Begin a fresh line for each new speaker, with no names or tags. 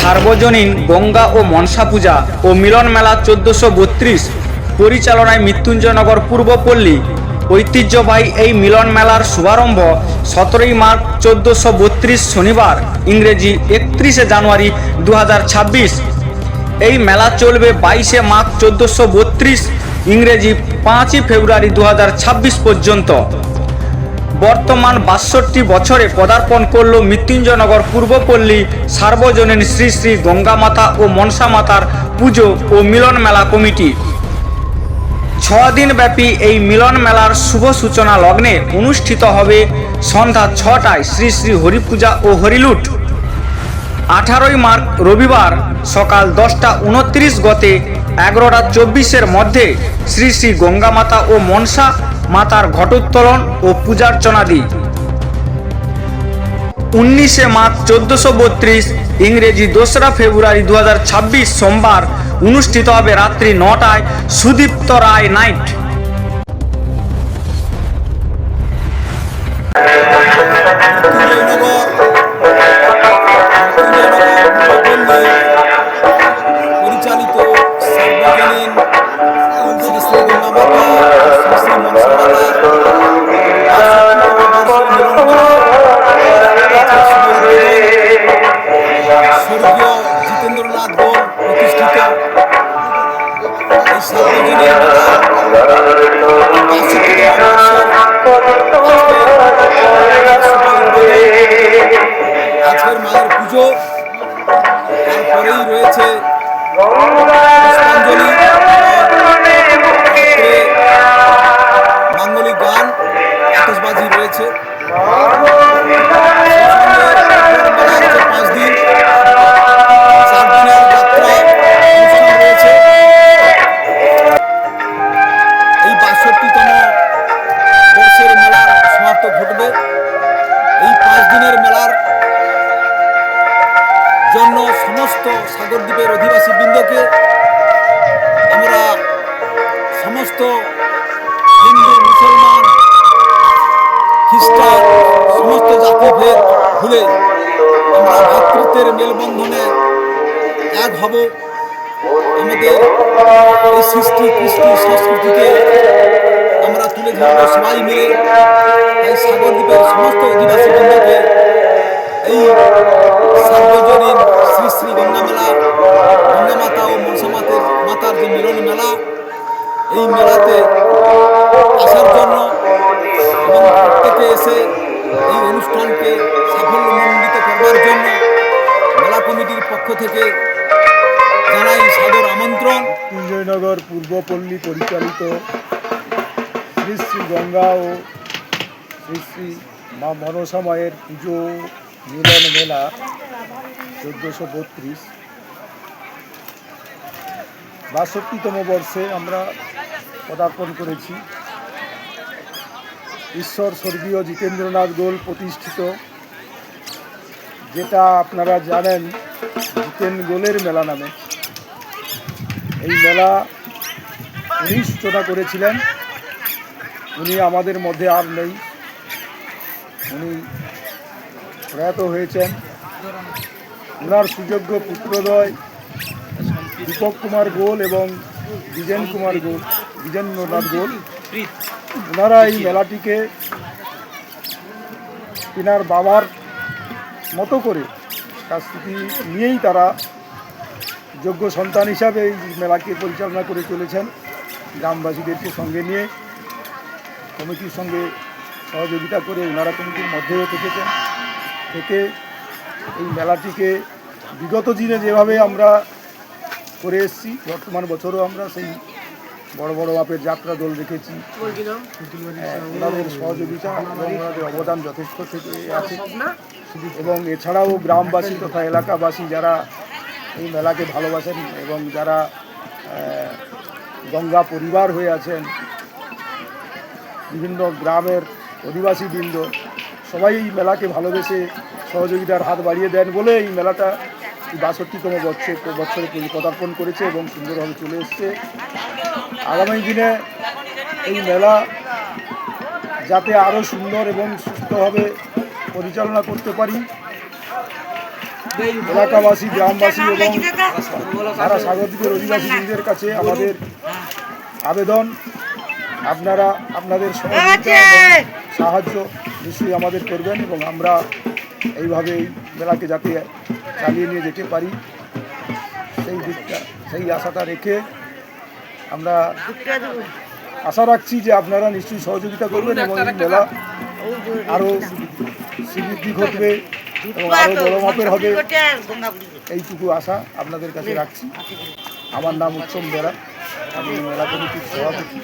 সার্বজনীন গঙ্গা ও মনসা পূজা ও মিলন মেলা 1432 পরিচালনায় মৃত্যুঞ্জয়নগর পূর্বপল্লী ঐতিহ্যবাহী এই মিলন মেলার শুভারম্ভ 17 মার্চ 1432 শনিবার, ইংরেজি 31 জানুয়ারি 2026। এই মেলা চলবে 22 মার্চ 1432, ইংরেজি 5 ফেব্রুয়ারি 2026 পর্যন্ত। বর্তমান 62 বছরে পদার্পণ করল মৃত্যুঞ্জয়নগর পূর্বপল্লী সার্বজনীন শ্রী শ্রী গঙ্গা মাতা ও মনসা মাতার পুজো ও মিলন মেলা কমিটি। 6 দিন ব্যাপী এই মিলন মেলার শুভ সূচনা লগ্নে অনুষ্ঠিত হবে সন্ধ্যা 6টায় শ্রী শ্রী হরিপূজা ও হরিলুট। 18 মার্চ রবিবার সকাল 10:29 গতে 11:24 মধ্যে শ্রী শ্রী গঙ্গা মাতা ও মনসা মাতার ঘটোত্তোলন ও পূজার্চনাদি। 19 মার্চ 1432 ইংরেজি 2রা ফেব্রুয়ারি 2026 সোমবার অনুষ্ঠিত হবে রাত্রি 9টায় সুদীপ্ত রায় নাইট।
পরিচালিত সার্বজনীন শ্রী শ্রী গঙ্গা মাতা শ্রী শ্রী মনসা স্বর্গীয় জিতেন্দ্রনাথ গোল প্রতিষ্ঠিত এই সার্বজনীন আজকের মায়ের পুজো, তারপরেই রয়েছে পুষ্পাঞ্জলি, মাঙ্গলিক গান, আতশবাজি রয়েছে। 5 দিন 4 দিনের যাত্রা অনুষ্ঠান রয়েছে। এই 62তম বর্ষের মেলার সমাপ্ত ঘটবে। এই 5 দিনের মেলার জন্য সমস্ত সাগরদ্বীপের অধিবাসী বৃন্দকে আমরা সমস্ত হিন্দু, মুসলমান, খ্রিস্টান সমস্ত জাতিভেদ ভুলে আমরা ভ্রাতৃত্বের মেলবন্ধনে এক হব। আমাদের এই সৃষ্টি কৃষ্টি সংস্কৃতিকে আমরা তুলে ধরব সবাই মিলে। তাই সাগরদ্বীপের সমস্ত অধিবাসী বৃন্দকে এই সার্বজনীন শ্রী শ্রী গঙ্গা মেলা, গঙ্গা মাতা ও মনসা মাতার যে মিলন মেলা, এই মেলাতে আসার জন্য এবং প্রত্যেকে এসে এই অনুষ্ঠানকে সাফল্যমণ্ডিত করবার জন্য মেলা কমিটির পক্ষ থেকে জানাই সাদর আমন্ত্রণ।
মৃত্যুঞ্জয়নগর পূর্বপল্লী পরিচালিত শ্রী শ্রী গঙ্গা ও শ্রী শ্রী মা মনসা মায়ের পুজো মিলন মেলা 1432 62তম বর্ষে আমরা পদার্পণ করেছি। ঈশ্বর স্বর্গীয় জিতেন্দ্রনাথ গোল প্রতিষ্ঠিত, যেটা আপনারা জানেন জিতেন গোলের মেলা নামে। এই মেলা উনি সূচনা করেছিলেন। উনি আমাদের মধ্যে আর নেই, উনি প্রয়াত হয়েছেন। ওনার সুযোগ্য পুত্রদ্বয় দীপক কুমার গোল এবং দ্বিজেন্দ্রনাথ গোল, ওনারা এই মেলাটিকে তিনার বাবার মতো করে কাজটি নিয়েই তারা যোগ্য সন্তান হিসাবে এই মেলাকে পরিচালনা করে চলেছেন। গ্রামবাসীদেরকে সঙ্গে নিয়ে কমিটির সঙ্গে সহযোগিতা করে ওনারা কমিটির মধ্যেও থেকেছেন। থেকে এই মেলাটিকে বিগত দিনে যেভাবে আমরা করে এসেছি, বর্তমান বছরও আমরা সেই বড় বড় মাপের যাত্রা দল রেখেছি। ওনাদের সহযোগিতা এবং ওনাদের অবদান যথেষ্ট থেকে আছে। এবং এছাড়াও গ্রামবাসী তথা এলাকাবাসী যারা এই মেলাকে ভালোবাসেন এবং যারা গঙ্গা পরিবার হয়ে আছেন, বিভিন্ন গ্রামের অধিবাসী বৃন্দ সবাই এই মেলাকে ভালোবেসে সহযোগিতার হাত বাড়িয়ে দেন বলে এই মেলাটা 62তম বছরে পদার্পণ করেছে এবং সুন্দরভাবে চলে এসছে। আগামী দিনে এই মেলা যাতে আরও সুন্দর এবং সুস্থভাবে পরিচালনা করতে পারি। এলাকাবাসী, গ্রামবাসী এবং সারা সাগরদ্বীপের অধিবাসীদের কাছে আমাদের আবেদন, আপনারা আপনাদের সহযোগিতা এবং সাহায্য নিশ্চয়ই আমাদের করবেন এবং আমরা এইভাবে এই মেলাকে যাতে চালিয়ে নিয়ে যেতে পারি সেই দিকটা, সেই আশাটা রেখে আমরা আশা রাখছি যে আপনারা নিশ্চয়ই সহযোগিতা করবেন এবং এই মেলা আরও শ্রীবৃদ্ধি ঘটবে এবং আরও বড় মাপের হবে, এইটুকু আশা আপনাদের কাছে রাখছি। আমার নাম উত্তম বেরা, আমি মেলা কমিটির সভাপতি।